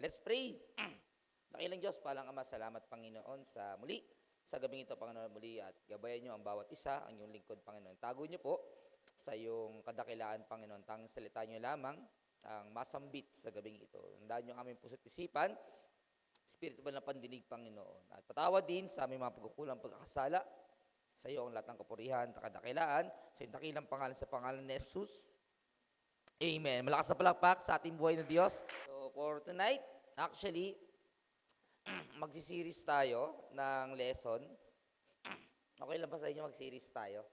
Let's pray. Dakilang Diyos, palang Ama, salamat Panginoon sa muli. Sa gabing ito, Panginoon, muli at gabayan niyo ang bawat isa, ang iyong lingkod, Panginoon. Tago niyo po sa iyong kadakilaan, Panginoon. Tanging salita niyo lamang ang masambit sa gabing ito. Handaan niyo ang aming puso't isipan, Espiritu ba ng pandinig, Panginoon. At patawad din sa aming mga pagkukulang pagkakasala. Sa iyo ang lahat ng kapurihan, kadakilaan, sa iyong dakilang pangalan sa pangalan ni Jesus. Amen. Malakas na palakpak sa ating buhay na Diyos. So for tonight, actually, magsiseries tayo ng lesson. Okay lang ba sa inyo mag-series tayo?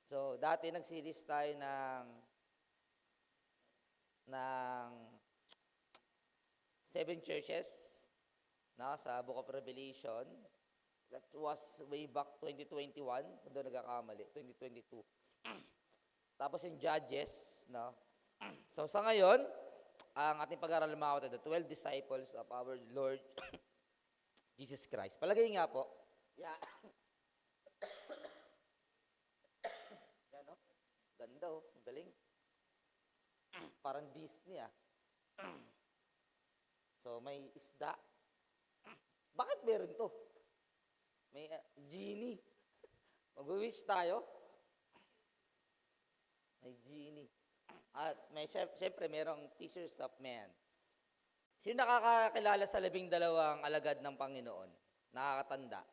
So, dati nag-series tayo ng 7 churches sa Book of Revelation. That was way back 2021, kung doon nagkakamali, 2022. Tapos yung Judges, no? So sa ngayon, ang ating pag-aaral mga the 12 disciples of our Lord Jesus Christ. Palagay nga po. Yeah. Yan, no? Ganda, oh. Galing. Parang Disney, ah. So, may isda. Bakit meron to? May genie. Mag-wish tayo. May genie. At may syempre merong fishers of men. Sino nakakakilala sa 12 alagad ng Panginoon? Nakakatanda.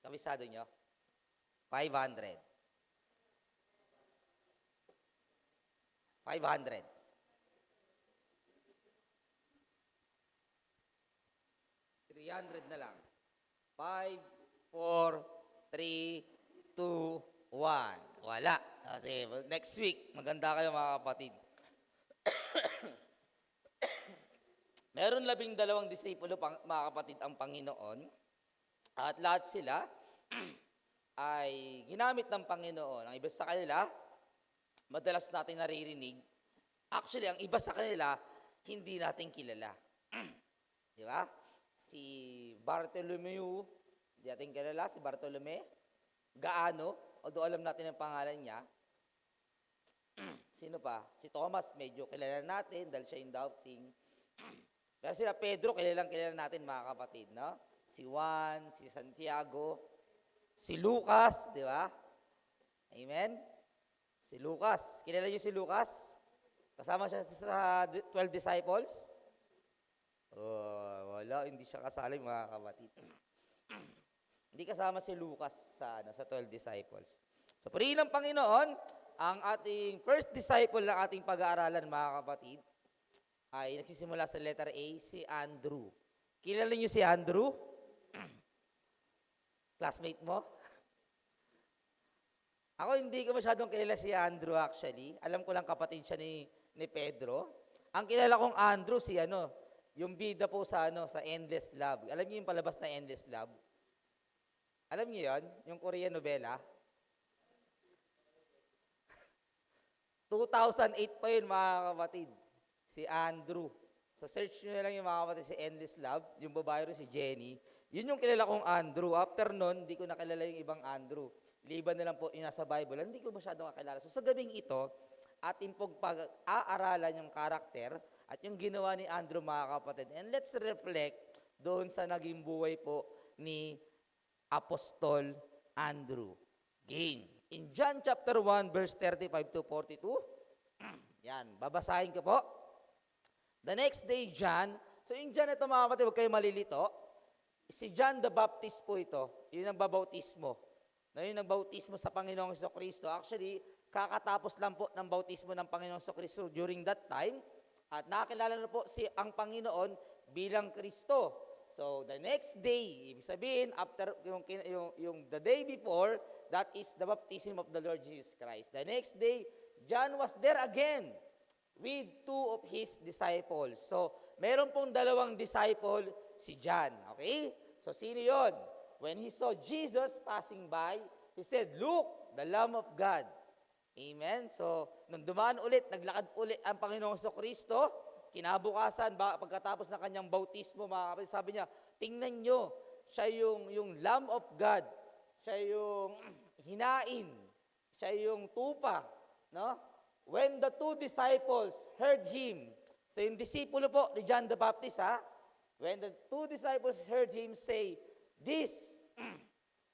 Kabisado nyo? 500. 500. 300 na lang. 5, 4, 3, 2, 1. Wala. Kasi next week, maganda kayo mga kapatid. Meron 12 disipulo, mga kapatid, ang Panginoon. At lahat sila ay ginamit ng Panginoon. Ang iba sa kanila, madalas natin naririnig. Actually, ang iba sa kanila, hindi natin kilala. Di ba? Si Bartolomeo, hindi natin kilala, si Bartolome. Gaano, although alam natin ang pangalan niya. Sino pa? Si Thomas, medyo kilala natin dahil siya yung doubting. Kaya sila Pedro, kilala natin mga kapatid, no? Si Juan, si Santiago, si Lucas, di ba? Amen? Si Lucas. Kilala niyo si Lucas? Kasama siya sa 12 disciples? Oh, wala, hindi siya kasali mga kapatid. Hindi kasama si Lucas sa 12 disciples. So, purihin ng Panginoon, ang ating first disciple ng ating pag-aaralan, mga kapatid, ay nagsisimula sa letter A, si Andrew. Kilala niyo si Andrew? Classmate mo? Ako hindi ko masyadong kilala si Andrew actually. Alam ko lang kapatid siya ni Pedro. Ang kilala kong Andrew yung bida po sa Endless Love. Alam niyo yung palabas na Endless Love? Alam niyo 'yon? Yung Korean novela? 2008 pa yun, mga kapatid. Si Andrew. So search nyo na lang yung mga kapatid si Endless Love. Yung babae rin si Jenny. Yun yung kilala kong Andrew. After nun, hindi ko nakilala yung ibang Andrew. Liban na lang po yung nasa Bible. Hindi ko masyadong kakilala. So sa gabing ito, ating pong pag-aaralan yung karakter at yung ginawa ni Andrew, mga kapatid. And let's reflect doon sa naging buhay po ni Apostol Andrew. Again, in John chapter 1, verse 35 to 42, yan, babasahin ko po. The next day, John, so in John ito mga kapatid, huwag kayo malilito. Si John the Baptist po ito, yun ang babautismo. Na yun ang bautismo sa Panginoong Jesucristo. Actually, kakatapos lang po ng bautismo ng Panginoong Jesucristo during that time. At nakakilala na po ang Panginoon bilang Kristo. So, the next day, ibig sabihin, after yung the day before, that is the baptism of the Lord Jesus Christ. The next day, John was there again with 2 of his disciples. So, meron pong 2 disciple si John. Okay? So, sino yun? When he saw Jesus passing by, he said, "Look, the Lamb of God." Amen? So, nung dumaan ulit, naglakad ulit ang Panginoong Jesucristo, kinabukasan, pagkatapos ng kanyang bautismo, mga kapatid, sabi niya, tingnan nyo, siya yung Lamb of God, siya yung hinain, siya yung tupa, no? When the 2 disciples heard him, So yung disipulo po ni John the Baptist, when the two disciples heard him say this,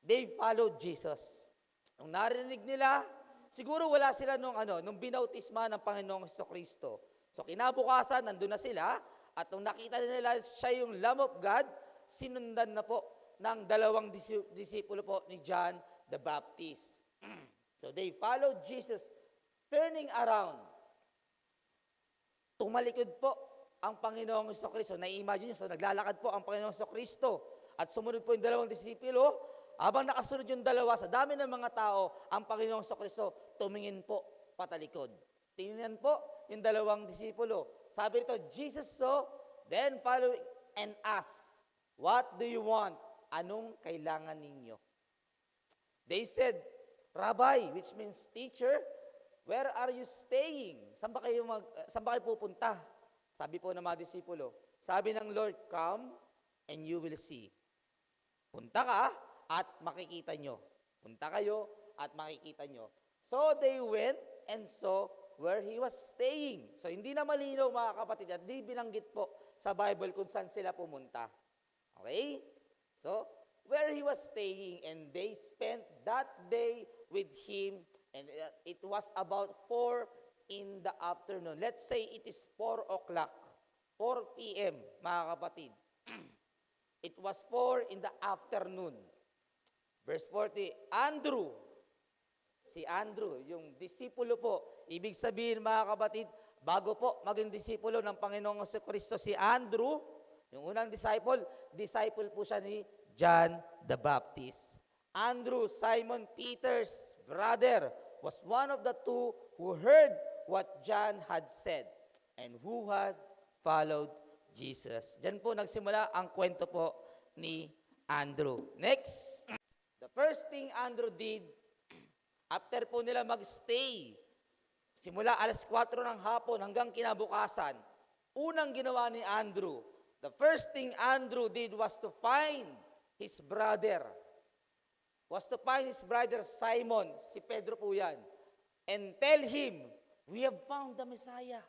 they followed Jesus. Nung narinig nila, siguro wala sila nung binautisma ng Panginoong Jesucristo. So kinabukasan, nandun na sila, at nung nakita nila siya yung Lamb of God, sinundan na po ng dalawang disipulo po ni John the Baptist. So they followed Jesus, turning around. Tumalikod po ang Panginoong Jesucristo. Na-imagine nyo, so naglalakad po ang Panginoong Jesucristo at sumunod po yung dalawang disipulo. Habang nakasunod yung dalawa, sa dami ng mga tao, ang Panginoong Jesucristo tumingin po patalikod. Tingnan po yung dalawang disipulo. Sabi nito, Jesus saw, then following and asked, what do you want? Anong kailangan ninyo? They said, Rabbi, which means teacher, where are you staying? Saan ba kayo pupunta? Sabi po ng mga disipulo. Sabi ng Lord, come and you will see. Punta ka at makikita nyo. Punta kayo at makikita nyo. So they went and saw where he was staying. So hindi na malinaw mga kapatid at di binanggit po sa Bible kung saan sila pumunta. Okay? So, where he was staying, and they spent that day with him, and it was about 4 in the afternoon. Let's say it is 4 o'clock, 4 p.m., mga kapatid. It was 4 in the afternoon. Verse 40, Andrew, si Andrew, yung disipulo po, ibig sabihin mga kapatid, bago po maging disipulo ng Panginoong Jesucristo si Andrew, yung unang disciple po siya ni John the Baptist. Andrew, Simon Peter's brother, was one of the two who heard what John had said and who had followed Jesus. Diyan po nagsimula ang kwento po ni Andrew. Next, the first thing Andrew did, after po nila magstay, simula alas 4 ng hapon hanggang kinabukasan, unang ginawa ni Andrew, the first thing Andrew did was to find his brother. Simon, si Pedro po yan, and tell him, we have found the Messiah.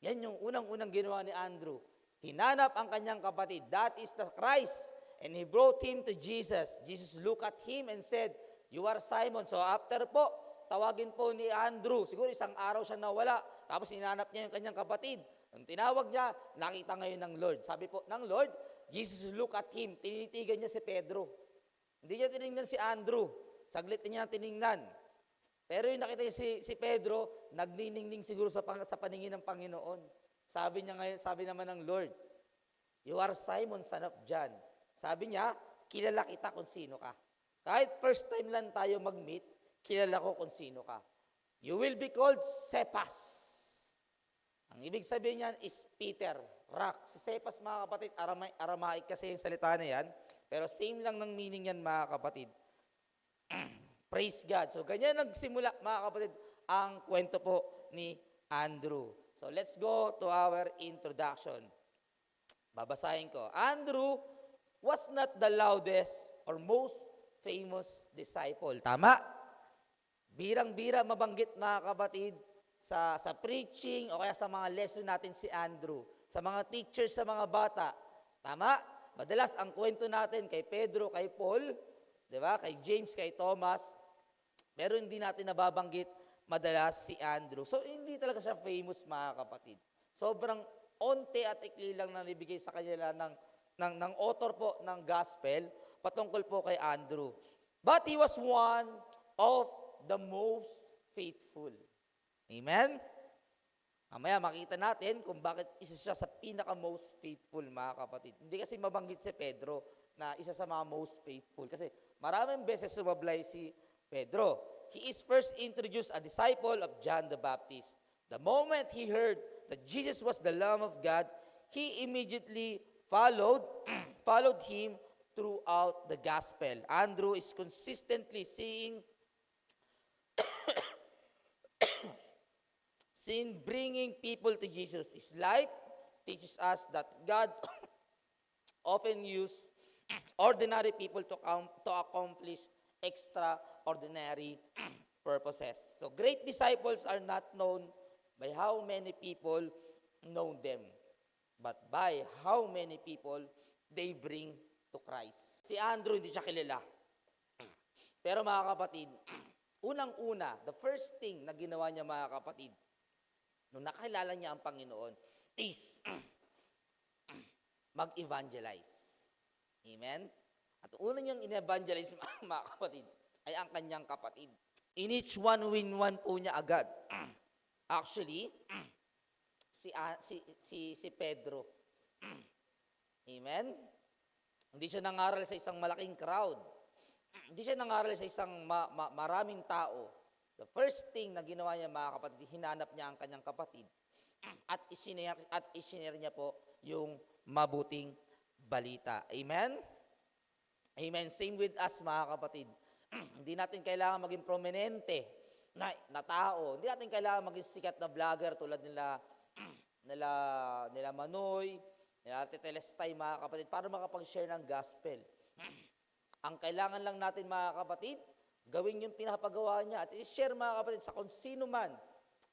Yan yung unang-unang ginawa ni Andrew. Hinanap ang kanyang kapatid, that is the Christ, and he brought him to Jesus. Jesus looked at him and said, you are Simon. So after po, tawagin po ni Andrew, siguro isang araw siya nawala, tapos hinanap niya yung kanyang kapatid. Nung tinawag niya, nakita ngayon ng Lord. Sabi po ng Lord, Jesus look at him. Tinitigan niya si Pedro. Hindi niya tinignan si Andrew. Saglit niya tinignan. Pero yung nakita niya si Pedro, nagniningning siguro sa paningin ng Panginoon. Sabi niya ngayon, sabi naman ng Lord, you are Simon, son of John. Sabi niya, kilala kita kung sino ka. Kahit first time lang tayo mag-meet, kilala ko kung sino ka. You will be called Cephas. Ang ibig sabihin niyan is Peter, rock. Si Cephas, mga kapatid, Aramaic kasi yung salita na yan, pero same lang ng meaning yan, mga kapatid. Praise God. So, ganyan nagsimula, mga kapatid, ang kwento po ni Andrew. So, let's go to our introduction. Babasahin ko. Andrew was not the loudest or most famous disciple. Tama? Birang-bira mabanggit, mga kapatid, sa preaching o kaya sa mga lesson natin si Andrew, sa mga teachers, sa mga bata. Tama? Madalas ang kwento natin kay Pedro, kay Paul, di ba? Kay James, kay Thomas, pero hindi natin nababanggit madalas si Andrew. So hindi talaga siya famous, mga kapatid. Sobrang onte at ikli lang na nibigay sa kanila ng author po ng gospel patungkol po kay Andrew. But he was one of the most faithful. Amen? Mamaya makita natin kung bakit isa siya sa pinaka-most faithful, mga kapatid. Hindi kasi mabanggit si Pedro na isa sa mga most faithful. Kasi maraming beses sumablay si Pedro. He is first introduced a disciple of John the Baptist. The moment he heard that Jesus was the Lamb of God, he immediately followed him throughout the gospel. Andrew is consistently seeing bringing people to Jesus. His life teaches us that God often uses ordinary people to accomplish extraordinary purposes. So great disciples are not known by how many people know them, but by how many people they bring to Christ. Si Andrew, hindi siya kilala. Pero mga kapatid, unang-una, the first thing na ginawa niya mga kapatid, nung nakilala niya ang Panginoon, is mag-evangelize. Amen? At una niyang in-evangelize, mga kapatid, ay ang kanyang kapatid. In each one, win one po niya agad. Actually, si Pedro. Amen? Hindi siya nangaral sa isang malaking crowd. Hindi siya nangaral sa isang maraming tao. The first thing na ginawa niya, mga kapatid, hinanap niya ang kanyang kapatid at isinare niya po yung mabuting balita. Amen? Amen. Same with us, mga kapatid. Hindi natin kailangan maging prominente na tao. Hindi natin kailangan maging sikat na vlogger tulad nila Manoy, nila Ate Telestay, mga kapatid, para makapag-share ng gospel. Ang kailangan lang natin, mga kapatid, gawin yung pinapagawa niya at i-share, mga kapatid, sa kung sino man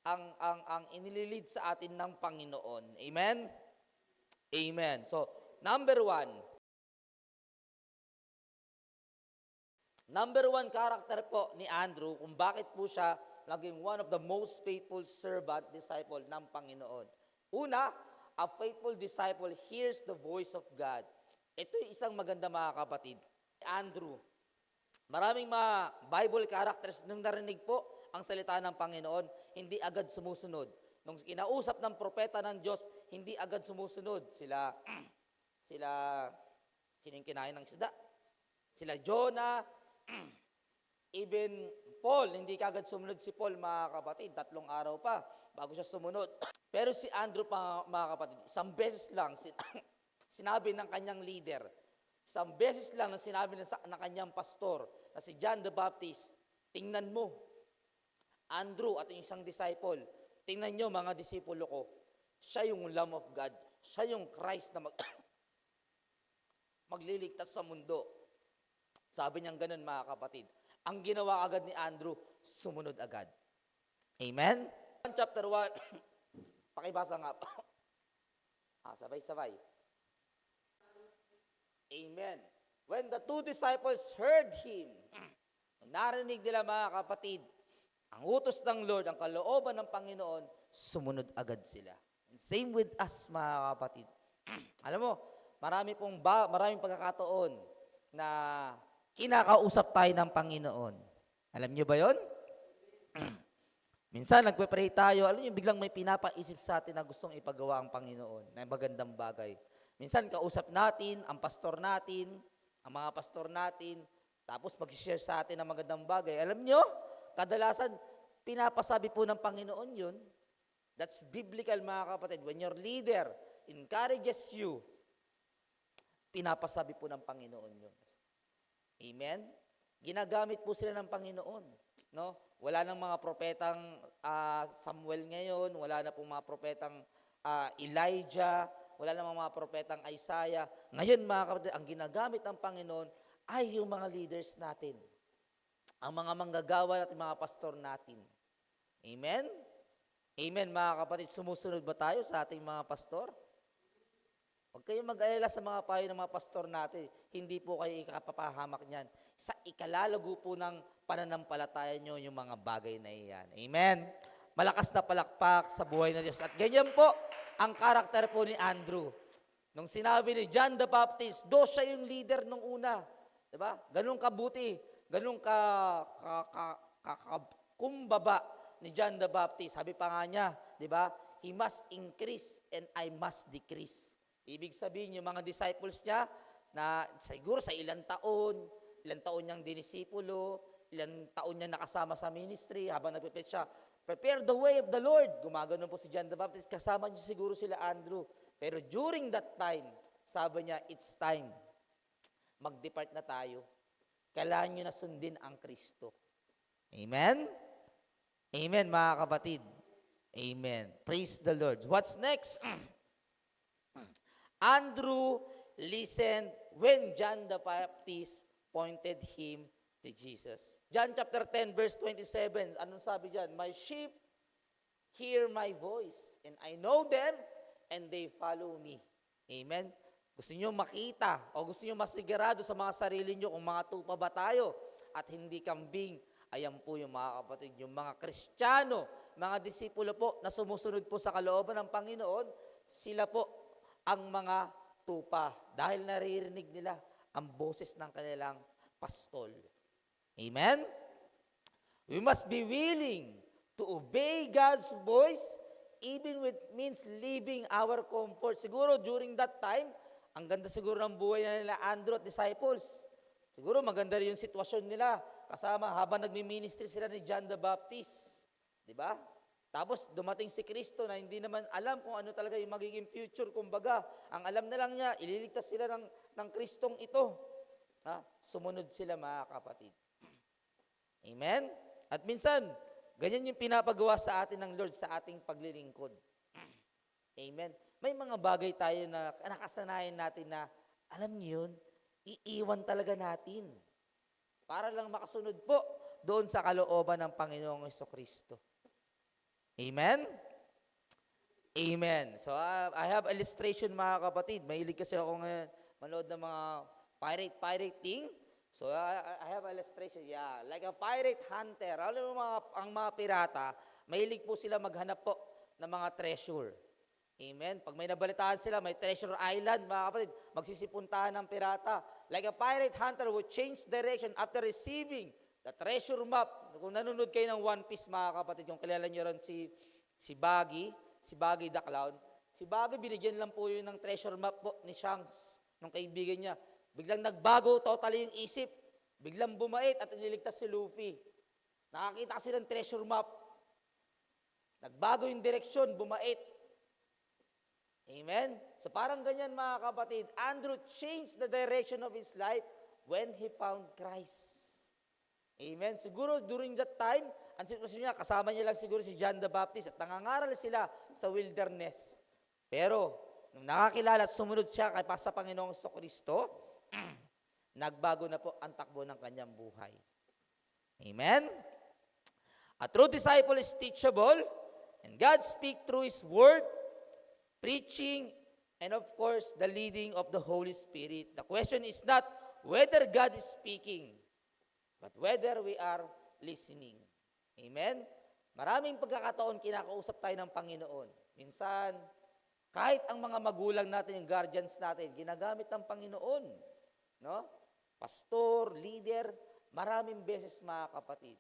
ang inililid sa atin ng Panginoon. Amen? Amen. So, number one character po ni Andrew kung bakit po siya naging one of the most faithful servant, disciple ng Panginoon. Una, a faithful disciple hears the voice of God. Ito yung isang maganda, mga kapatid. Andrew, maraming mga Bible characters nung narinig po ang salita ng Panginoon, hindi agad sumusunod. Nung kinausap ng propeta ng Diyos, hindi agad sumusunod. Sila sinong kinain ng isda? Sila Jonah, even Paul, hindi kagad sumunod si Paul, mga kapatid. 3 araw pa bago siya sumunod. Pero si Andrew, mga kapatid, isang beses lang sinabi ng kanyang leader, isang beses lang na sinabi ng kanyang pastor na si John the Baptist, tingnan mo, Andrew at yung isang disciple, tingnan nyo mga disipulo ko, siya yung Lamb of God, siya yung Christ na magliligtas sa mundo. Sabi niyang ganun, mga kapatid. Ang ginawa agad ni Andrew, sumunod agad. Amen? Chapter 1, pakibasa nga po. Sabay-sabay. Amen. When the 2 disciples heard him, narinig nila, mga kapatid, ang utos ng Lord, ang kalooban ng Panginoon, sumunod agad sila. And same with us, mga kapatid. Alam mo, maraming pagkakataon na kinakausap tayo ng Panginoon. Alam niyo ba yon? Minsan, nagpe-pray tayo, alam niyo, biglang may pinapaisip sa atin na gustong ipagawa ang Panginoon, na magandang bagay. Minsan, kausap natin, ang pastor natin, ang mga pastor natin, tapos mag-share sa atin ng magandang bagay. Alam niyo, kadalasan, pinapasabi po ng Panginoon yun. That's biblical, mga kapatid. When your leader encourages you, pinapasabi po ng Panginoon yun. Amen? Ginagamit po sila ng Panginoon. No? Wala nang mga propetang Samuel ngayon, wala na pong mga propetang Elijah, wala nang mga propetang Isaiah. Ngayon, mga kapatid, ang ginagamit ng Panginoon ay yung mga leaders natin. Ang mga manggagawa natin, mga pastor natin. Amen? Amen, mga kapatid. Sumusunod ba tayo sa ating mga pastor? Huwag kayong mag-alala sa mga payo ng mga pastor natin. Hindi po kayo ikapapahamak niyan. Sa ikalalago po ng pananampalataya nyo yung mga bagay na iyan. Amen? Malakas na palakpak sa buhay ng Diyos. At ganyan po ang karakter po ni Andrew. Nung sinabi ni John the Baptist, siya yung leader nung una. Diba? Ganun kabuti. Ganun kumbaba ni John the Baptist. Sabi pa nga niya, diba? He must increase and I must decrease. Ibig sabihin, yung mga disciples niya, na siguro sa ilang taon niyang dinisipulo, ilang taon niya nakasama sa ministry, habang nagpipit siya, prepare the way of the Lord. Gumagano po si John the Baptist, kasama niya siguro sila Andrew. Pero during that time, sabi niya, it's time. Mag-depart na tayo. Kailangan nyo na sundin ang Kristo. Amen? Amen, mga kapatid. Amen. Praise the Lord. What's next? Andrew listened when John the Baptist pointed him to Jesus. John chapter 10, verse 27, anong sabi dyan? My sheep hear my voice, and I know them, and they follow me. Amen? Gusto niyo makita o gusto niyo masigurado sa mga sarili niyo kung mga tupa ba tayo at hindi kambing. Ayan po yung mga kapatid, yung mga Kristiyano, mga disipulo po na sumusunod po sa kalooban ng Panginoon, sila po ang mga tupa dahil naririnig nila ang boses ng kanilang pastol. Amen? We must be willing to obey God's voice even with means leaving our comfort. Siguro during that time, ang ganda siguro ng buhay nila Andrew at disciples. Siguro maganda rin yung sitwasyon nila kasama habang nagmi-ministry sila ni John the Baptist. Di ba? Tapos dumating si Kristo na hindi naman alam kung ano talaga yung magiging future. Kumbaga, ang alam na lang niya, ililigtas sila ng Kristong ito. Sumunod sila mga kapatid. Amen? At minsan, ganyan yung pinapagawa sa atin ng Lord sa ating paglilingkod. Amen? May mga bagay tayo na nakasanayan natin na, alam niyo yun, iiwan talaga natin. Para lang makasunod po doon sa kalooban ng Panginoong Jesucristo. Amen? Amen. So, I have illustration mga kapatid. Mahilig kasi ako ngayon manood ng mga pirate thing. So, I have illustration. Yeah, like a pirate hunter. Alam mo ang mga pirata, mahilig po sila maghanap po ng mga treasure. Amen. Pag may nabalitaan sila, may treasure island, mga kapatid, magsisipuntahan ng pirata. Like a pirate hunter would change direction after receiving the treasure map. Kung nanonood kayo ng One Piece, mga kapatid, kung kilala nyo rin si Baggy the Clown, si Baggy, binigyan lang po yun ng treasure map po ni Shanks, nung kaibigan niya. Biglang nagbago totally yung isip. Biglang bumait at iniligtas si Luffy. Nakakita kasi ng treasure map. Nagbago yung direksyon, bumait. Amen? So parang ganyan mga kapatid, Andrew changed the direction of his life when he found Christ. Amen? Siguro during that time, ang sitwasyon niya, kasama niya lang siguro si John the Baptist at nangangaral sila sa wilderness. Pero, nung nakakilala at sumunod siya kay sa Panginoong Jesucristo, nagbago na po ang takbo ng kanyang buhay. Amen? A true disciple is teachable, and God speaks through His Word, preaching, and of course, the leading of the Holy Spirit. The question is not whether God is speaking, but whether we are listening. Amen? Maraming pagkakataon kinakausap tayo ng Panginoon. Minsan, kahit ang mga magulang natin, yung guardians natin, ginagamit ng Panginoon. No? Pastor, leader, maraming beses mga kapatid.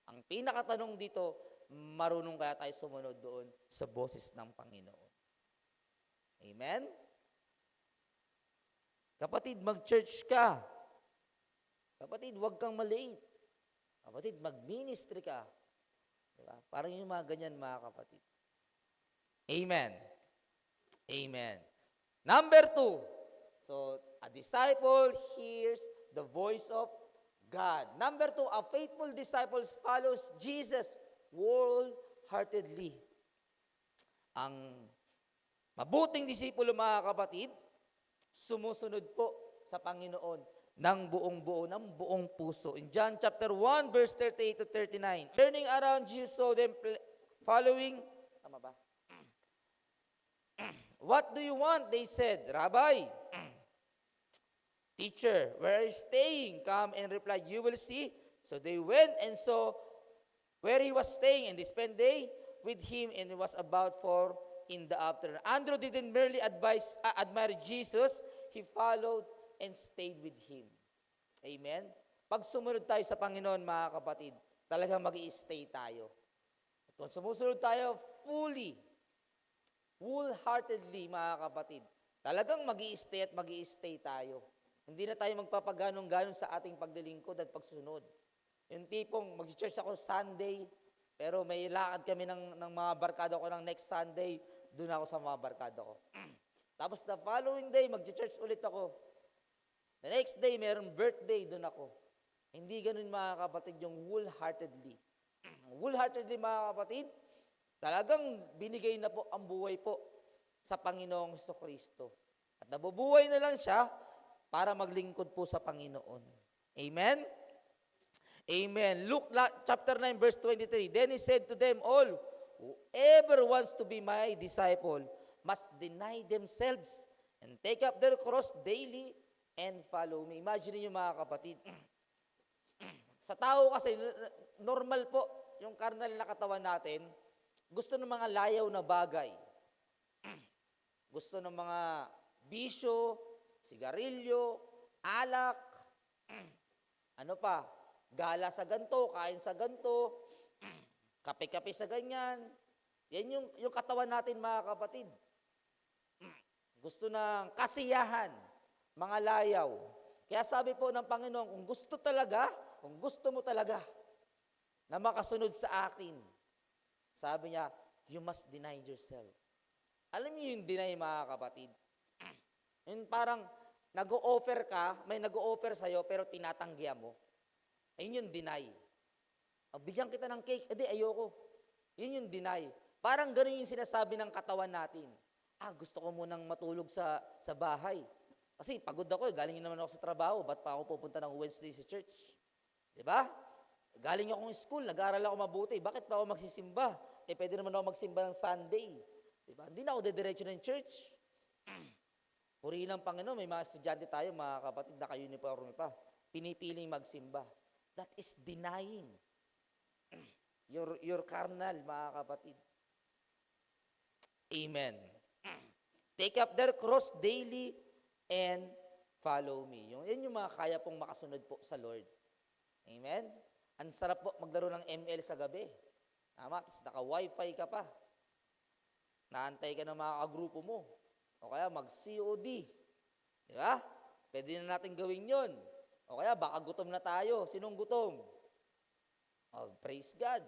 Ang pinakatanong dito, marunong kaya tayo sumunod doon sa boses ng Panginoon. Amen? Kapatid, mag-church ka. Kapatid, huwag kang maliit. Kapatid, mag-ministry ka. Diba? Parang yung mga ganyan, mga kapatid. Amen. Amen. Number 2. So, a disciple hears the voice of God. Number 2, a faithful disciple follows Jesus wholeheartedly. Ang mabuting disipulo, mga kapatid, sumusunod po sa Panginoon ng buong buo, ng buong puso. In John chapter 1, verse 38 to 39, turning around, Jesus saw them following. Tama ba? What do you want? They said, Rabbi, Teacher, where are you staying? Come and reply, you will see. So they went and saw where he was staying, and they spent day with him, and it was about 4 in the afternoon. Andrew didn't merely admire Jesus, he followed and stayed with him. Amen? Pag sumunod tayo sa Panginoon, mga kapatid, talagang mag-i-stay tayo. At kung sumusunod tayo wholeheartedly, mga kapatid, talagang mag-i-stay at mag-i-stay tayo. Hindi na tayo magpapaganong-ganon sa ating paglilingkod at pagsunod. Yung tipong mag-church ako Sunday, pero may lakad kami ng mga barkada ko ng next Sunday, doon ako sa mga barkada ko. Tapos the following day, mag-church ulit ako. The next day, mayroong birthday, doon ako. Hindi ganun, mga kapatid, yung wholeheartedly. Wholeheartedly, mga kapatid, talagang binigay na po ang buhay po sa Panginoong Jesucristo. At nabubuhay na lang siya para maglingkod po sa Panginoon. Amen? Amen. Luke chapter 9, verse 23. Then he said to them all, whoever wants to be my disciple must deny themselves and take up their cross daily and follow me. Imagine niyo mga kapatid, sa tao kasi, normal po, yung karnal na katawan natin, gusto ng mga layaw na bagay. Gusto ng mga bisyo, sigarilyo, alak, ano pa, gala sa ganto, kain sa ganto, kape-kape sa ganyan. Yan yung katawan natin mga kapatid. Gusto ng kasiyahan, mga layaw. Kaya sabi po ng Panginoon, kung gusto mo talaga na makasunod sa akin, sabi niya, you must deny yourself. Alam niyo yung deny mga kapatid? Yung parang nag-o-offer ka, may nag-o-offer sa'yo pero tinatanggihan mo. Ayun yung deny. Bigyan kita ng cake, ayoko. Yun yung deny. Parang ganun yung sinasabi ng katawan natin. Gusto ko munang matulog sa bahay. Kasi pagod ako, galing naman ako sa trabaho, ba't pa ako pupunta ng Wednesday sa church? Diba? Galing akong school, nag-aaral ako mabuti, bakit pa ako magsisimba? Pwede naman ako magsimba ng Sunday. Diba? Hindi na ako dediretso ng church. Purihin ng Panginoon, may mga estudyante tayo, mga kapatid, naka-uniforme pa. Pinipiling magsimba. That is denying your carnal, mga kapatid. Amen. Take up their cross daily and follow me. Yan yung mga kaya pong makasunod po sa Lord. Amen? Ang sarap po maglaro ng ML sa gabi. Tama? Tapos naka-wifi ka pa. Naantay ka ng mga kagrupo mo. O kaya mag-COD. Di ba? Pwede na natin gawin yon. O kaya baka gutom na tayo. Sinong gutom? Praise God.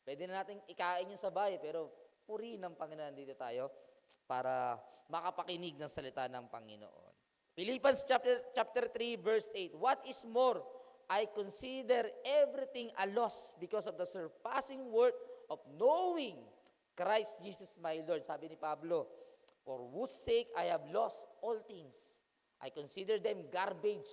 Pwede na natin ikain yung sabay, pero puri ng Panginoon dito tayo para makapakinig ng salita ng Panginoon. Philippians chapter 3 verse 8. What is more, I consider everything a loss because of the surpassing worth of knowing Christ Jesus my Lord. Sabi ni Pablo, for whose sake I have lost all things. I consider them garbage.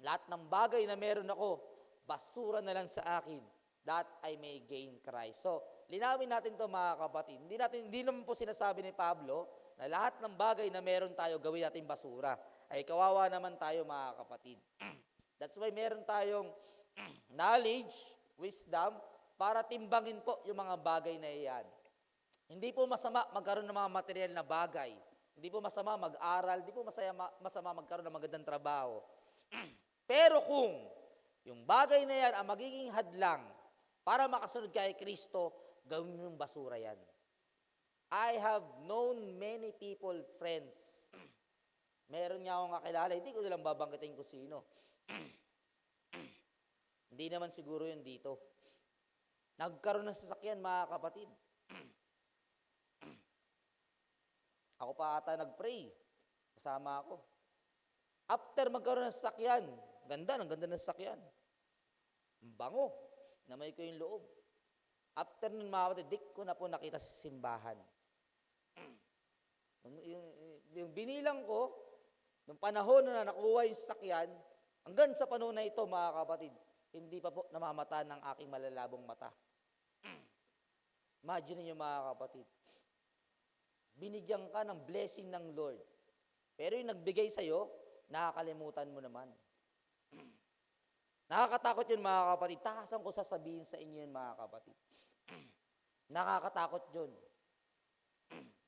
Lahat ng bagay na meron ako, basura na lang sa akin, that I may gain Christ. So, linawin natin to mga kapatid. Hindi naman po sinasabi ni Pablo na lahat ng bagay na meron tayo gawin natin basura. Ay kawawa naman tayo mga kapatid. That's why meron tayong knowledge, wisdom, para timbangin po yung mga bagay na iyan. Hindi po masama magkaroon ng mga material na bagay. Hindi po masama mag-aral. Hindi po masama magkaroon ng magandang trabaho. Pero kung yung bagay na yan ang magiging hadlang para makasunod kay Kristo, gawin mo yung basura yan. I have known many people, friends. Meron niya akong kakilala, hindi ko nilang babanggitin kung sino. Hindi naman siguro yun dito. Nagkaroon ng sasakyan, mga kapatid. Ako pa ata nag-pray. Kasama ako. After magkaroon ng sasakyan, ang ganda ng sasakyan. Bango. Namay ko yung loob. After nun, mga kapatid, di ko na po nakita sa simbahan. Yung binilang ko, nung panahon na nakuha yung sasakyan, hanggang sa panahon na ito, mga kapatid, hindi pa po namamata ng aking malalabong mata. Imagine niyo mga kapatid, binigyan ka ng blessing ng Lord. Pero yung nagbigay sa'yo, nakakalimutan mo naman. Nakakatakot yun mga kapatid. Takasan ko sasabihin sa inyo yun mga kapatid. Nakakatakot yun.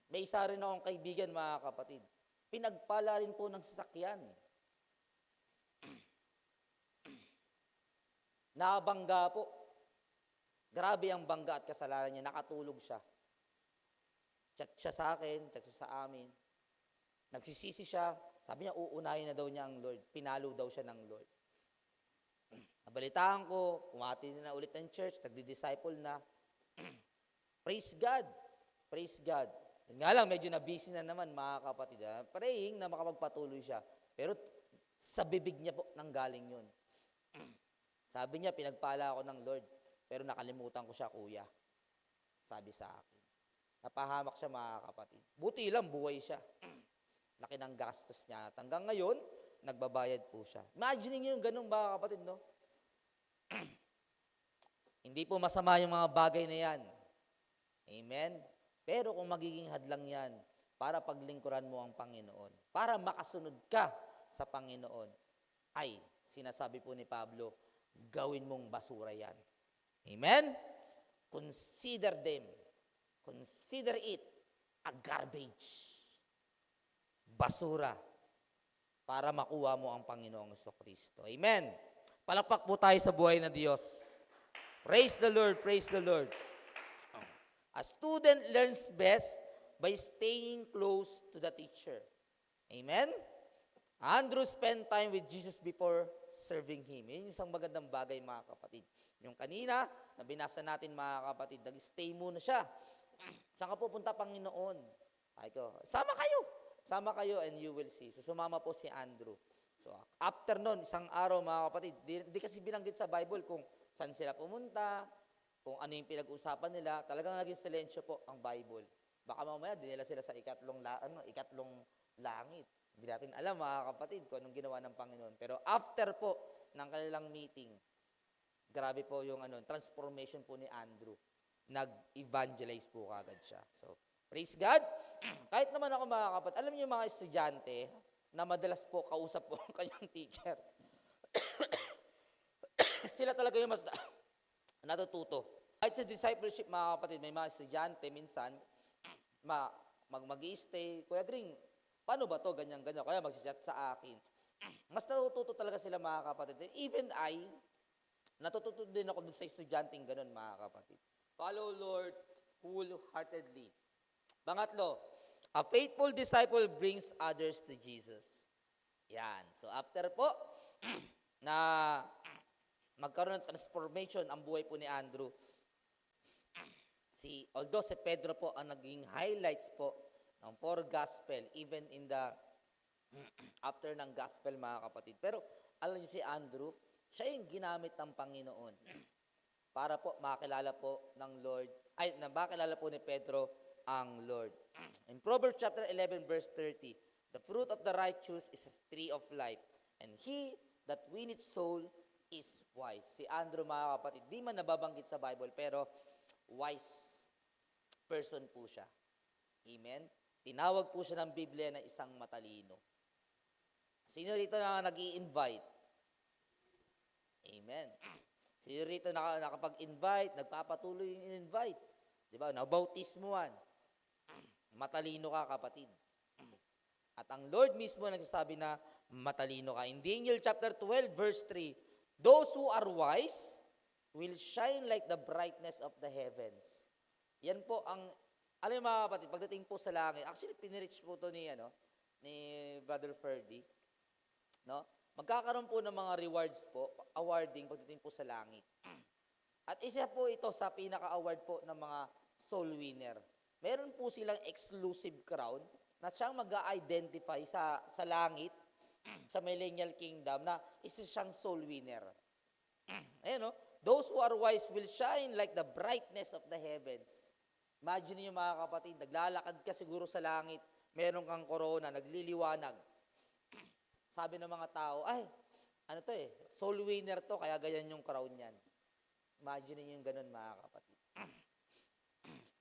May isa rin akong kaibigan mga kapatid. Pinagpala rin po ng sasakyan. Nabangga po. Grabe ang bangga at kasalanan niya. Nakatulog siya. Chat siya sa akin, chat siya sa amin. Nagsisisi siya. Sabi niya, uunahin na daw niya ang Lord. Pinalo daw siya ng Lord. Nabalitaan ko, umati na ulit ng church, nagdi-disciple na. Praise God. Praise God. Yun nga lang, medyo na-busy na naman mga kapatid. Praying na makapagpatuloy siya. Pero sa bibig niya po nang galing yun. Sabi niya, pinagpala ako ng Lord. Pero nakalimutan ko siya, kuya. Sabi sa akin. Napahamak siya mga kapatid. Buti lang, buhay siya. Laki ng gastos niya. At hanggang ngayon, nagbabayad po siya. Imagine niyo yung ganun mga kapatid, no? Hindi po masama yung mga bagay na yan. Amen? Pero kung magiging hadlang yan para paglingkuran mo ang Panginoon, para makasunod ka sa Panginoon, ay, sinasabi po ni Pablo, gawin mong basura yan. Amen? Consider them. Consider it a garbage. Basura. Para makuha mo ang Panginoong Kristo. Amen? Palakpak po tayo sa buhay na Diyos. Praise the Lord, praise the Lord. A student learns best by staying close to the teacher. Amen? Andrew spent time with Jesus before serving Him. Yun yung isang magandang bagay, mga kapatid. Yung kanina, na binasa natin, mga kapatid, nag-stay muna siya. Saan ka pupunta, Panginoon? Ay ko, sama kayo and you will see. So sumama po si Andrew. So after nun, isang araw, mga kapatid, di kasi binanggit sa Bible kung saan sila pumunta, kung ano yung pinag-usapan nila. Talagang naging silensyo po ang Bible. Baka mamaya, dinila sila sa ikatlong langit. Hindi natin alam, mga kapatid, kung anong ginawa ng Panginoon. Pero after po ng kanilang meeting, grabe po yung transformation po ni Andrew. Nag-evangelize po kagad siya. So, praise God. Kahit naman ako, mga kapatid, alam niyo yung mga estudyante na madalas po kausap po ang kanyang teacher. Sila talaga yung mas natututo. Kahit sa discipleship, mga kapatid, may mga estudyante minsan, mag-i-stay, Kuya Gring, paano ba to, ganyan-ganyan, kaya mag-chat sa akin. Mas natututo talaga sila, mga kapatid. Even natututo din ako dun sa estudyanteng ganun, mga kapatid. Follow Lord wholeheartedly. Pangatlo, a faithful disciple brings others to Jesus. Yan. So after po, na magkaroon ng transformation ang buhay po ni Andrew, although si Pedro po ang naging highlights po ng 4 gospel, even in the after ng gospel, mga kapatid. Pero alam niyo si Andrew, siya yung ginamit ng Panginoon para po makilala po ng Lord, makilala po ni Pedro ang Lord. In Proverbs chapter 11 verse 30, the fruit of the righteous is a tree of life, and he that winneth soul is wise. Si Andrew, mga kapatid, di man nababanggit sa Bible, pero wise person po siya. Amen? Tinawag po siya ng Biblia na isang matalino. Sino rito na nag-i-invite? Amen. Sino rito nakapag-invite, nagpapatuloy yung invite? Di ba? Nabautismuhan. Matalino ka, kapatid. At ang Lord mismo nagsasabi na matalino ka. In Daniel chapter 12 verse 3, those who are wise will shine like the brightness of the heavens. Yan po ang, alam mo, mga kapatid, pagdating po sa langit, actually pinirich po ito ni Brother Ferdy, no? Magkakaroon po ng mga rewards po, awarding pagdating po sa langit. At isa po ito sa pinaka-award po ng mga soul winner. Meron po silang exclusive crown na siyang mag-identify sa langit, sa millennial kingdom, na isa siyang soul winner. Ayan, no? Those who are wise will shine like the brightness of the heavens. Imagine niyo, mga kapatid, naglalakad ka siguro sa langit, meron kang corona, nagliliwanag. Sabi ng mga tao, ay, ano to soul winner to, kaya ganyan yung crown niyan. Imagine niyo yung ganun, mga kapatid.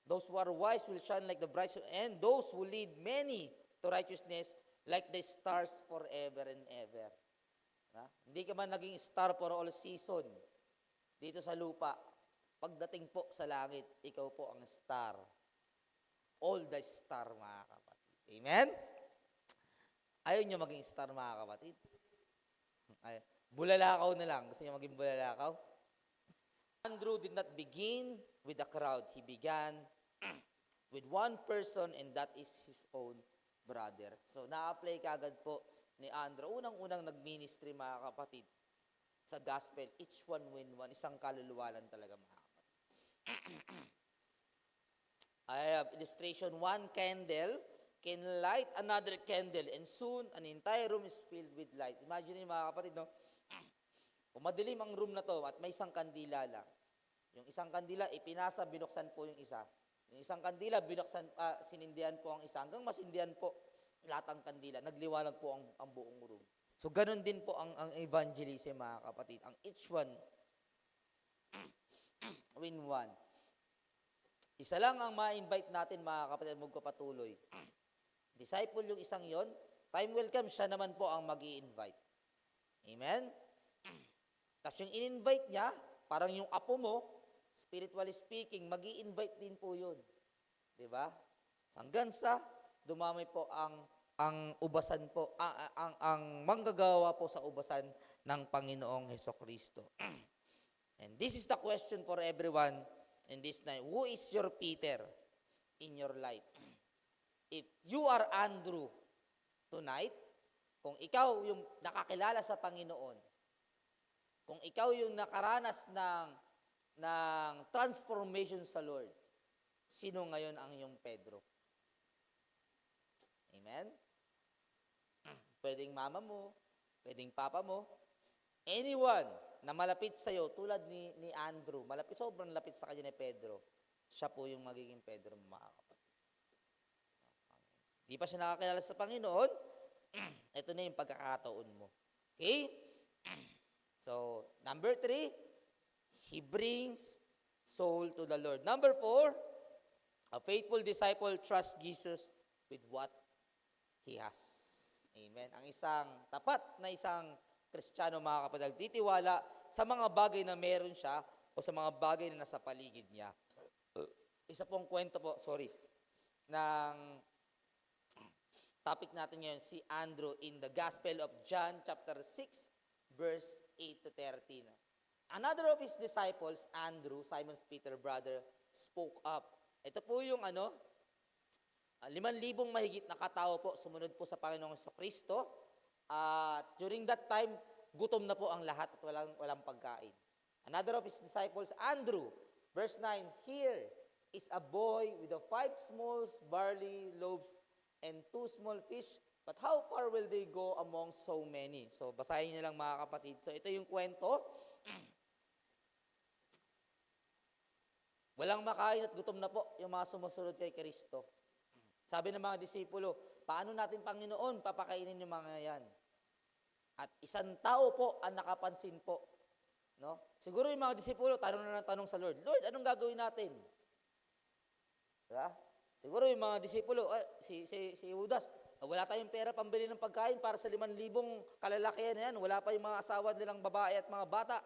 Those who are wise will shine like the bright, and those who lead many to righteousness like the stars forever and ever. Hindi ka man naging star for all season dito sa lupa. Pagdating po sa langit, ikaw po ang star. All the star, mga kapatid. Amen? Ayaw nyo maging star, mga kapatid? Bulalakaw na lang. Gusto nyo maging bulalakaw? Andrew did not begin with the crowd. He began with one person, and that is his own brother. So, na-apply kagad po ni Andrew. Unang-unang nag-ministry, mga kapatid, sa gospel, each one win one. Isang kaluluwalan talaga, mga kapatid. I have illustration. One candle can light another candle, and soon an entire room is filled with light. Imagine niyo, mga kapatid, no? Kung madilim ang room na to at may isang kandila lang. Yung isang kandila, ipinasa, binuksan po yung isa. Yung isang kandila, sinindihan po ang isa. Hanggang masindihan po lahat ng kandila. Nagliwanag po ang buong room. So, ganun din po ang evangelism, mga kapatid. Ang each one win one. Isa lang ang ma-invite natin, mga kapatid, magpapatuloy. Disciple yung isang yon, time will come, siya naman po ang mag-i-invite. Amen? Tapos yung in-invite niya, parang yung apo mo, spiritually speaking, mag-i-invite din po yun. Diba? Hanggang sa dumami po ang ubasan po, ang manggagawa po sa ubasan ng Panginoong Hesukristo. And this is the question for everyone in this night. Who is your Peter in your life? If you are Andrew tonight, kung ikaw yung nakakilala sa Panginoon, kung ikaw yung nakaranas ng transformation sa Lord, sino ngayon ang iyong Pedro? Amen? Pwedeng mama mo, pwedeng papa mo, anyone na malapit sa iyo tulad ni Andrew, sobrang lapit sa kanya ni Pedro, siya po yung magiging Pedro mo, mga kapatid. Di pa siya nakakilala sa Panginoon, ito na yung pagkakataon mo. Okay? So, number 3, he brings soul to the Lord. Number 4, a faithful disciple trusts Jesus with what he has. Amen. Ang isang tapat na isang Kristiyano, mga kapatid, titiwala sa mga bagay na meron siya o sa mga bagay na nasa paligid niya. Isa pong kwento po, ng topic natin ngayon, si Andrew in the Gospel of John chapter 6, verse 8 to 13. Another of his disciples, Andrew, Simon's Peter brother, spoke up. Ito po yung 5,000 mahigit na katao po sumunod po sa Panginoong Jesucristo. During that time, gutom na po ang lahat at walang pagkain. Another of his disciples, Andrew, verse 9, here is a boy with 5 small barley loaves and 2 small fish, but how far will they go among so many? So, basahin niyo lang, mga kapatid. So, ito yung kwento. Walang makain at gutom na po yung mga sumusunod kay Kristo. Sabi ng mga disipulo, paano natin, Panginoon, papakainin yung mga yan? At isang tao po ang nakapansin po. No? Siguro yung mga disipulo, tanong na ng tanong sa Lord, Lord, anong gagawin natin? Diba? Siguro yung mga disipulo, si Judas, wala tayong pera pambili ng pagkain para sa 5,000 kalalakihan na yan. Wala pa yung mga asawa nilang babae at mga bata.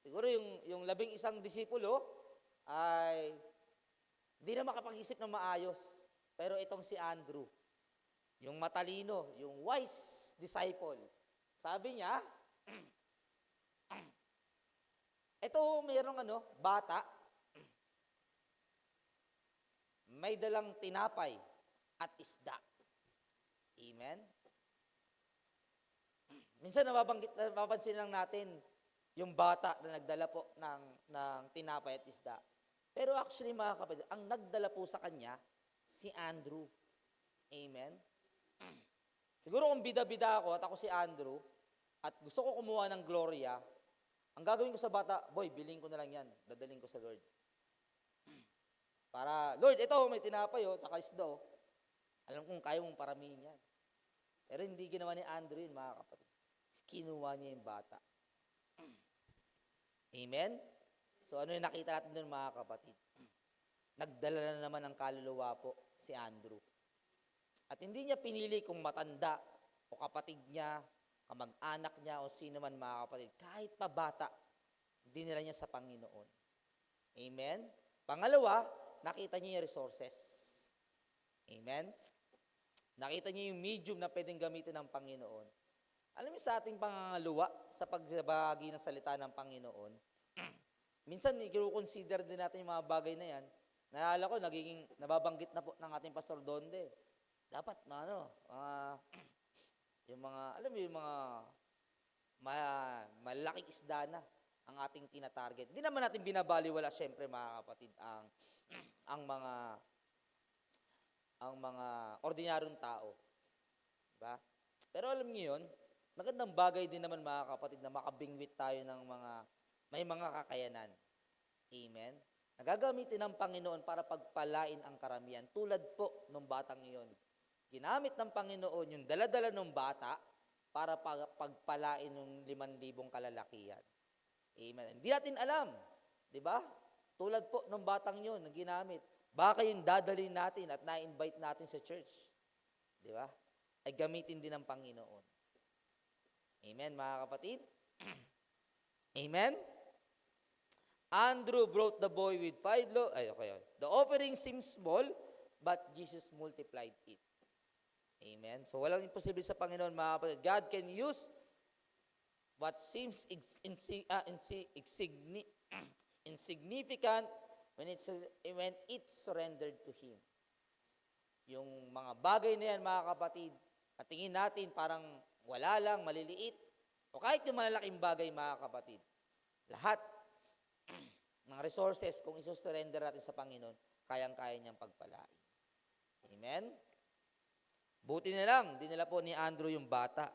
Siguro yung 11 disipulo ay hindi na makapag-isip ng maayos. Pero itong si Andrew, yung matalino, yung wise disciple, sabi niya, ito mayroong bata, may dalang tinapay at isda. Amen? Minsan napapansin lang natin yung bata na nagdala po ng tinapay at isda. Pero actually, mga kapatid, ang nagdala po sa kanya, si Andrew. Amen? Siguro kung bida-bida ako at ako si Andrew, at gusto ko kumuha ng Gloria, ang gagawin ko sa bata, boy, bilhin ko na lang yan. Dadaling ko sa Lord. Para, Lord, ito, may tinapay, tsaka isda. Alam kong kaya mong paramihin yan. Pero hindi ginawa ni Andrew yun, mga kapatid. Kinuha niya yung bata. Amen? So, ano yung nakita natin doon, mga kapatid? Nagdala na naman ng kaluluwa po si Andrew. At hindi niya pinili kung matanda o kapatid niya, kamag-anak niya o sino man, mga kapatid. Kahit pa bata, dinala niya sa Panginoon. Amen? Pangalawa, nakita niya yung resources. Amen? Nakita niya yung medium na pwedeng gamitin ng Panginoon. Alam niyo, sa ating pangangaluwa, sa pagbahagi ng salita ng Panginoon, minsan, i-consider din natin yung mga bagay na yan. Naalala ko, nababanggit na po ng ating Pastor Donde. Dapat, yung mga, alam mo yung mga malaking isda na ang ating tinatarget. Hindi naman natin binabaliwala, syempre, mga kapatid, ang mga ordinaryong tao. Diba? Pero alam niyo yun, magandang bagay din naman, mga kapatid, na makabingwit tayo ng may mga kakayanan. Amen? Nagagamitin ng Panginoon para pagpalain ang karamihan. Tulad po ng batang iyon. Ginamit ng Panginoon yung dala-dala ng bata para pagpalain ng 5,000 kalalakihan. Amen. Hindi natin alam. Di ba? Tulad po ng batang iyon na ginamit. baka yung dadalhin natin at na-invite natin sa church, di ba? Ay gamitin din ng Panginoon. Amen, mga kapatid? Amen? Andrew brought the boy with 5 loaves. Ay, okay. The offering seems small, but Jesus multiplied it. Amen? So, walang imposible sa Panginoon, mga kapatid. God can use what seems insignificant when it's surrendered to Him. Yung mga bagay na yan, mga kapatid, at tingin natin parang wala lang, maliliit, o kahit yung malalaking bagay, mga kapatid, lahat ng resources, kung isusurrender natin sa Panginoon, kayang-kaya niyang pagpalain. Amen? Buti na lang, dinala po ni Andrew yung bata.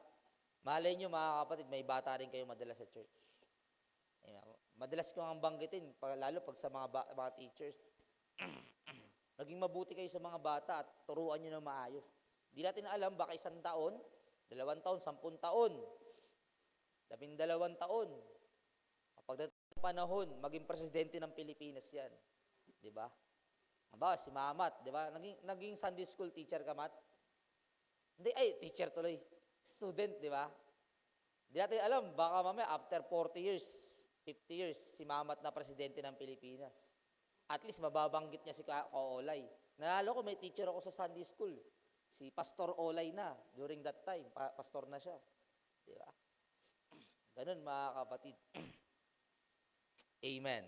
Malay nyo, mga kapatid, may bata rin kayo madala sa church. Amen. Madalas ko ang banggitin, lalo pag sa mga teachers, naging mabuti kayo sa mga bata at turuan nyo na maayos. Hindi natin alam, baka 1 taon, 2 taon, 10 taon, 12 taon. Kapag dating panahon, maging presidente ng Pilipinas yan. Di ba? Aba, si Mamat, di ba? Naging Sunday school teacher ka, Mat? Hindi, teacher tuloy. Student, di ba? Hindi natin alam, baka mamaya after 40 years, 50 years, si Mamat na presidente ng Pilipinas. At least mababanggit niya si Olay. Nalalo ko, may teacher ako sa Sunday school. Si Pastor Olay na, during that time, pastor na siya. Di ba? Ganun, mga kapatid. Amen.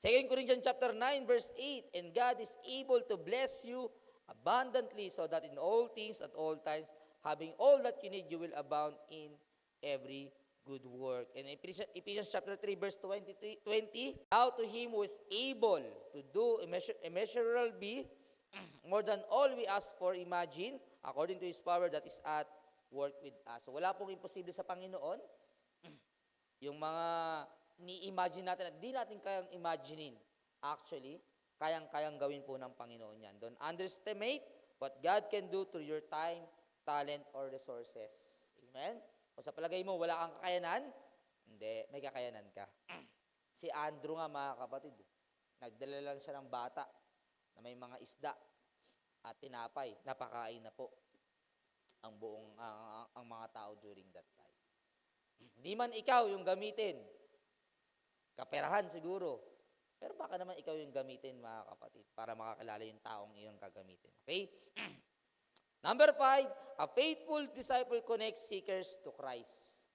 2 Corinthians chapter 9, verse 8, and God is able to bless you abundantly so that in all things at all times, having all that you need, you will abound in every good work. And Ephesians chapter 3, verse 20, now to Him who is able to do immeasurably more than all we ask for, imagine, according to His power that is at work with us. So wala pong imposible sa Panginoon. Yung mga ni-imagine natin at di natin kayang imaginein, actually, kayang-kayang gawin po ng Panginoon yan. Don't underestimate what God can do through your time, talent, or resources. Amen? Kung sa palagay mo, wala kang kakayanan, hindi, may kakayanan ka. Si Andrew nga, mga kapatid, nagdala lang siya ng bata na may mga isda at tinapay, napakain na po ang buong ang mga tao during that time. Hindi man ikaw yung gamitin, kaperahan siguro, pero baka naman ikaw yung gamitin, mga kapatid, para makakilala yung taong iyong gagamitin. Okay? Number 5, a faithful disciple connects seekers to Christ.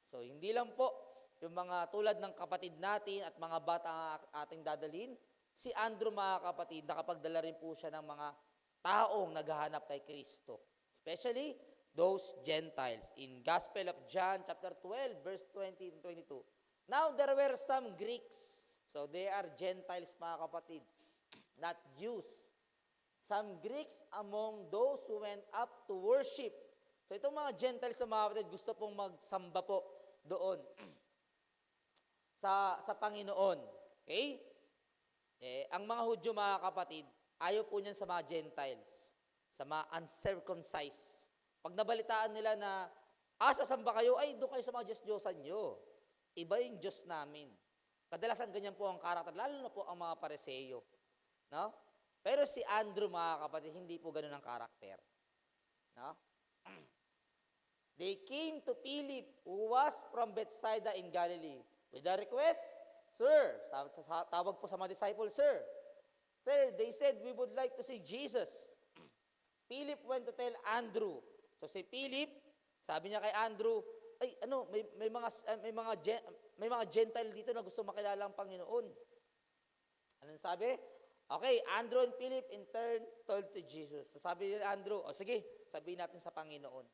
So, hindi lang po yung mga tulad ng kapatid natin at mga bata ang ating dadalhin, si Andrew, mga kapatid, nakapagdala rin po siya ng mga taong naghahanap kay Kristo. Especially those Gentiles. In Gospel of John, chapter 12, verse 20 and 22. Now, there were some Greeks. So, they are Gentiles, mga kapatid, not Jews. Some Greeks among those who went up to worship. So, itong mga Gentiles, mga kapatid, gusto pong magsamba po doon sa Panginoon. Okay? Ang mga Hudyo, mga kapatid, ayaw po niyan sa mga Gentiles, sa mga uncircumcised. Pag nabalitaan nila na, sasamba kayo, ay, doon kayo sa mga Diyos-Diyosan nyo. Iba yung Diyos namin. Kadalasan ganyan po ang karakter, lalo na po ang mga Pariseo. No? Pero si Andrew, mga kapatid, hindi po ganun ang karakter. No? They came to Philip, who was from Bethsaida in Galilee, with a request, Sir, tawag po sa mga disciples, Sir, they said, we would like to see Jesus. Philip went to tell Andrew. So si Philip, sabi niya kay Andrew, may mga Gentile dito na gusto makilala ang Panginoon. Anong sabi? Okay, Andrew and Philip in turn told to Jesus. So sabi ni Andrew, sige, sabihin natin sa Panginoon.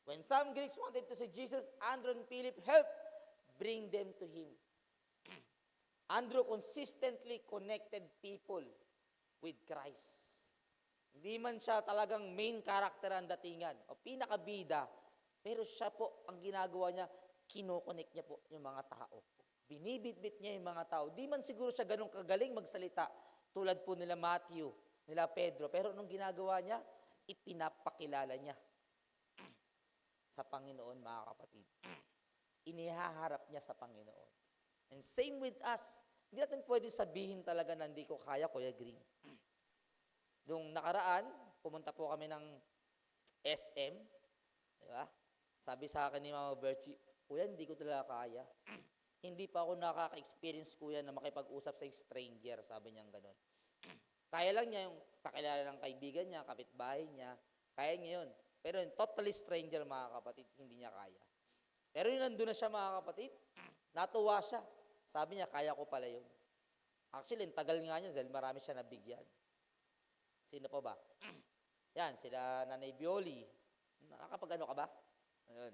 When some Greeks wanted to see Jesus, Andrew and Philip helped bring them to Him. Andrew consistently connected people with Christ. Hindi man siya talagang main character ang datingan o pinakabida, pero siya po, ang ginagawa niya, kinokonek niya po yung mga tao. Binibitbit niya yung mga tao. Di man siguro siya ganun kagaling magsalita, tulad po nila Matthew, nila Pedro, pero anong ginagawa niya? Ipinapakilala niya sa Panginoon, mga kapatid. Inihaharap niya sa Panginoon. And same with us. Hindi natin pwede sabihin talaga na hindi ko kaya, Kuya Green. Nung nakaraan, pumunta po kami ng SM, di ba? Sabi sa akin ni Mama Bertie, Kuya, hindi ko talaga kaya. Hindi pa ako nakaka-experience, Kuya, na makipag-usap sa stranger, sabi niya gano'n. Kaya lang niya yung pakilala ng kaibigan niya, kapitbahay niya, kaya niya yun. Pero yung totally stranger, mga kapatid, hindi niya kaya. Pero yung nandun na siya, mga kapatid, natuwa siya. Sabi niya, kaya ko pala yun. Actually, ang tagal nga niya dahil marami siya nabigyan. Sino pa ba? Yan, sila Nanay Bioli. Nakakapag-ano ka ba? Ayun.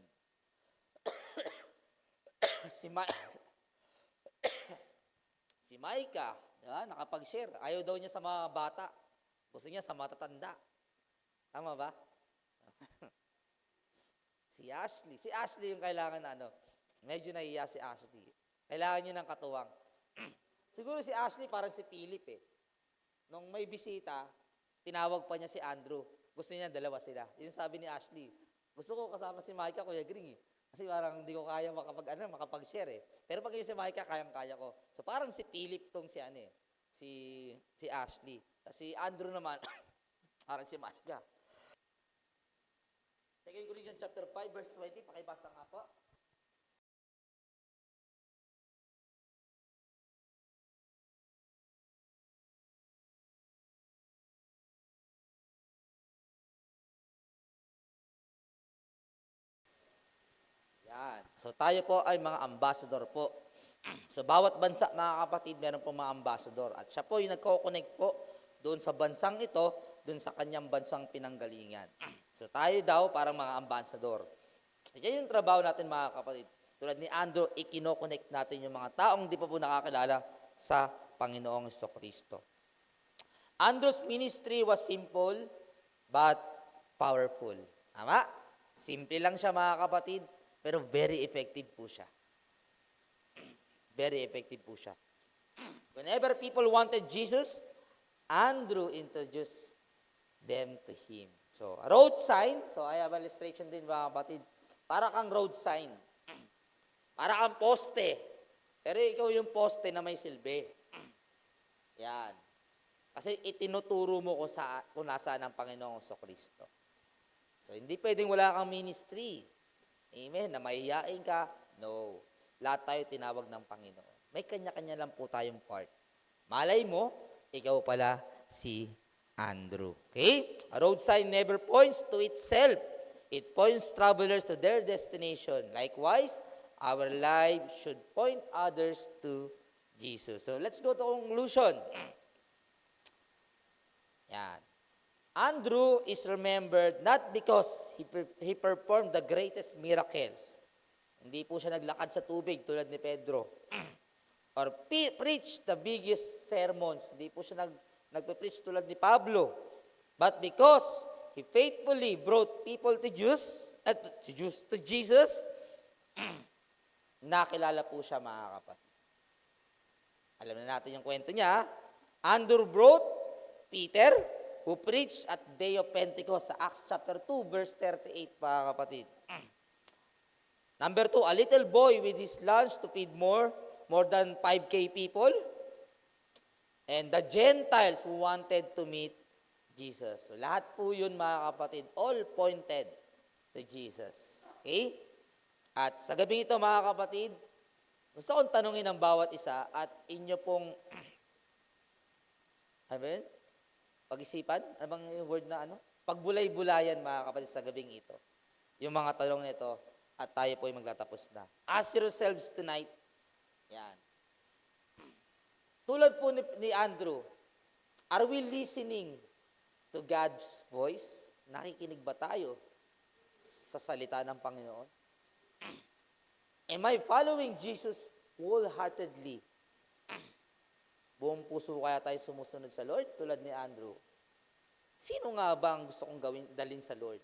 si, Ma- si Maika, diba? Nakapag-share. Ayaw daw niya sa mga bata. Gusto niya sa matatanda. Tama ba? Si Ashley yung kailangan medyo nahiya si Ashley. Kailangan niya ng katuwang. Siguro si Ashley parang si Philip eh. Nung may bisita, tinawag pa niya si Andrew. Gusto niya dalawa sila. Yun sabi ni Ashley. Gusto ko kasama si Micah, Kuya Gring eh. Kasi parang hindi ko kaya makapag-share eh. Pero pag yung si Micah, kayang-kaya ko. So parang si Philip tong si Ashley. Si Andrew naman, parang si Micah. 2 Corinthians chapter 5 verse 20, pakibasa nga po. Yan. So tayo po ay mga ambassador po. So bawat bansa, mga kapatid, meron po mga ambassador. At siya po yung nagko-connect po doon sa bansang ito, doon sa kanyang bansang pinanggalingan. So tayo daw parang mga ambassador. Yan yung trabaho natin, mga kapatid. Tulad ni Andrew, ikino-connect natin yung mga taong di pa po nakakilala sa Panginoong Jesucristo. Andrew's ministry was simple but powerful. Tama? Simple lang siya, mga kapatid, pero very effective po siya. Very effective po siya. Whenever people wanted Jesus, Andrew introduced them to Him. So, a road sign. So, I have an illustration din, mga kapatid. Para kang road sign. Para kang poste. Pero ikaw yung poste na may silbi. Yan. Kasi itinuturo mo kung nasaan ang Panginoong Jesucristo. So, hindi pwedeng wala kang ministry. Amen. Na mahihain ka? No. Lahat tayo tinawag ng Panginoon. May kanya-kanya lang po tayong part. Malay mo, ikaw pala si Andrew. Okay? A road sign never points to itself. It points travelers to their destination. Likewise, our lives should point others to Jesus. So, let's go to conclusion. Yan. Andrew is remembered not because he performed the greatest miracles. Hindi po siya naglakad sa tubig tulad ni Pedro. Or preached the biggest sermons. Hindi po siya nagpe-preach tulad ni Pablo. But because he faithfully brought people to Jesus, nakilala po siya, mga kapatid. Alam na natin yung kwento niya. Andrew brought Peter, who preached at Day of Pentecost sa Acts chapter 2, verse 38, mga kapatid. Number 2, a little boy with his lunch to feed more than 5K people. And the Gentiles who wanted to meet Jesus. So lahat po yun, mga kapatid, all pointed to Jesus. Okay? At sa gabing ito, mga kapatid, gusto kong tanungin ang bawat isa at inyo pong, amen? Pag-isipan? Ano bang yung word na Pagbulay-bulayan, mga kapatid, sa gabing ito. Yung mga tanong nito, at tayo po ay magtatapos na. Ask yourselves tonight. Yan. Tulad po ni Andrew, are we listening to God's voice? Nakikinig ba tayo sa salita ng Panginoon? Am I following Jesus wholeheartedly? Buong puso kaya tayo sumusunod sa Lord tulad ni Andrew? Sino nga ba ang gusto kong dalhin sa Lord?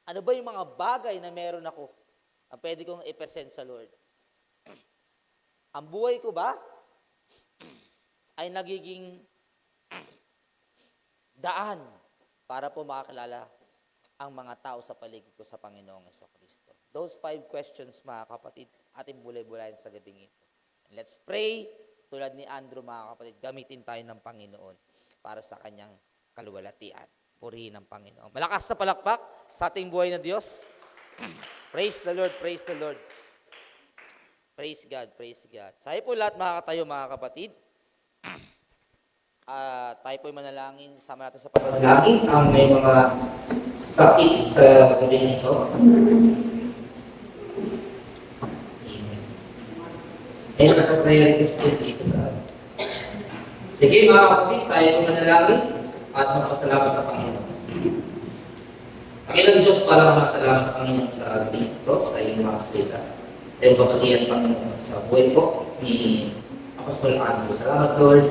Ano ba yung mga bagay na meron ako ang pwede kong i-present sa Lord? Ang buhay ko ba ay nagiging daan para po makakilala ang mga tao sa paligid ko sa Panginoong Jesucristo? Those 5 questions, mga kapatid, ating bulay-bulayan sa gabing ito. Let's pray, tulad ni Andrew mga kapatid, gamitin tayo ng Panginoon para sa kanyang kaluwalhatian. Purihin ng Panginoon. Malakas sa palakpak sa ating buhay na Diyos. Praise the Lord, praise the Lord. Praise God, praise God. Tayo po lahat makakatayo mga kapatid. Tayo po manalangin, sama natin sa panalangin ang may mga sakit sa gabing ito. Ayun ang prayer request dito sa atin. Sige mga kapatid, tayo po manalangin at magpasalamat sa Panginoon. Pakilang Diyos, pala masalamat Panginoon sa gabing ito, sa iyong mga salita. Dahil papatiyan Panginoon sa buhay po ni Apostol Andrew. Salamat Lord,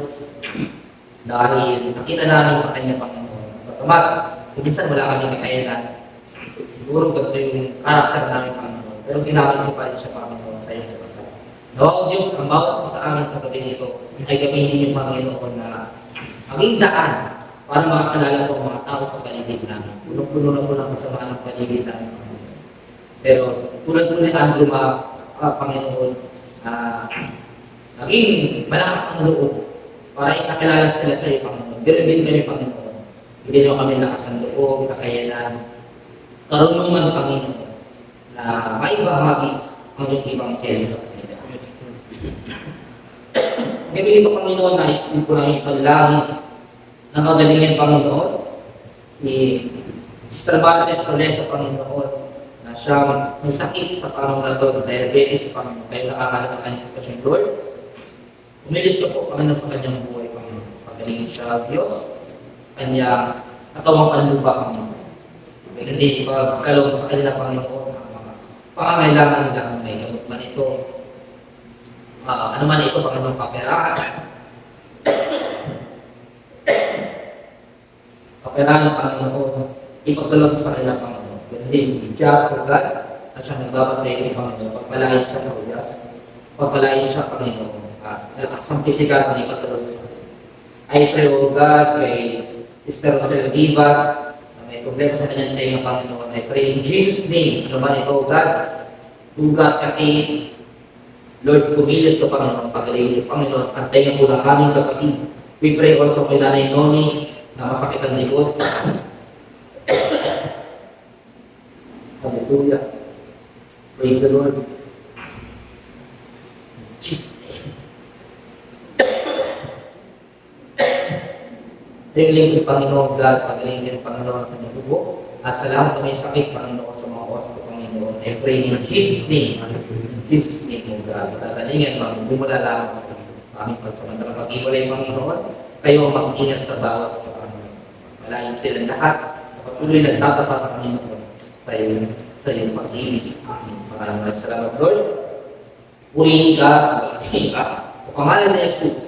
dahil nakita namin sa kanya Panginoon. Pagkamat, minsan wala kami kakayanan. Siguro ganito yung karakter namin Panginoon. Pero ginamit ko pa rin siya Panginoon sa iyong kasal. Nawag Diyos, ang bawat isa sa amin sa gabing ito ay gamitin yung Panginoon na maging daan para makakalala po ang mga tao sa paligid namin. Punong-puno na po ng kasamaan ng paligid namin. Pero tulad po ni Andrew, Panginoon, naging malakas ang loob para ipakilala sila sa iyo, Panginoon. Gawin kami, Panginoon. Bigyan mo kami lakas ng loob, kakayanan, karunungan, Panginoon, na maibahagi ang iyong ebanghelyo sa kanila. Ngayon po, Panginoon, nais po namin ipalangin ng kagalingan, Panginoon, si Sister Bartes Torres, Panginoon, na siya may sakit sa pangunador, diabetes sa Panginoon, kaya nakakalat ang kanyang sitwasyon, Lord. Umilis ko po, Panginoon, sa kanyang buhay, Panginoon. Pagalingin siya, Diyos, sa kanyang katawang panlupa, Panginoon. Kaya hindi ipagkalong sa kanila, Panginoon, ang mga pangangailangan nila, ang may gamot man ito, ano man ito, Panginoon, kaperahan. Kaperahan, Panginoon, ipagkalong sa kanila, Panginoon. Hindi, si Diyas, God, at siya nagbabantay kay Panginoon. Pagpalain siya ng Diyas. Pagpalain siya, Panginoon. Malakas ang physical na ipatulog sa kanila. I pray, O God, kay Sister Rosel Vivas, na may problema sa kanyang tayo ng Panginoon. I pray in Jesus' name, ano man ito, O God, sugat, kati, Lord, kumilis ko, Panginoon, pagaling, Panginoon, antayin mo lang aming kapatid. We pray also kay Nanay Noni, na masakit ang likod. Hallelujah. Praise the Lord. Jesus. Sa iyong lingkod, Panginoon God, pagaling din, Panginoon, ang kanyang bubo. At sa lahat na may sakit, Panginoon, sa mga oras ko, Panginoon, I pray in Jesus' name. In Jesus' name, O God. Tatalingin, Panginoon, bumula lamang sa aming pagsamantala. Pag-iwalay, Panginoon, kayo ang mag-ingat sa bawat sa Panginoon. Malayin silang lahat. Patuloy nagtatapat, Panginoon, sa iyong pag-inis. Amen. Maraming salamat, Lord. Purihin ka, pag-ihin ka. Sa pangalan ni Jesus,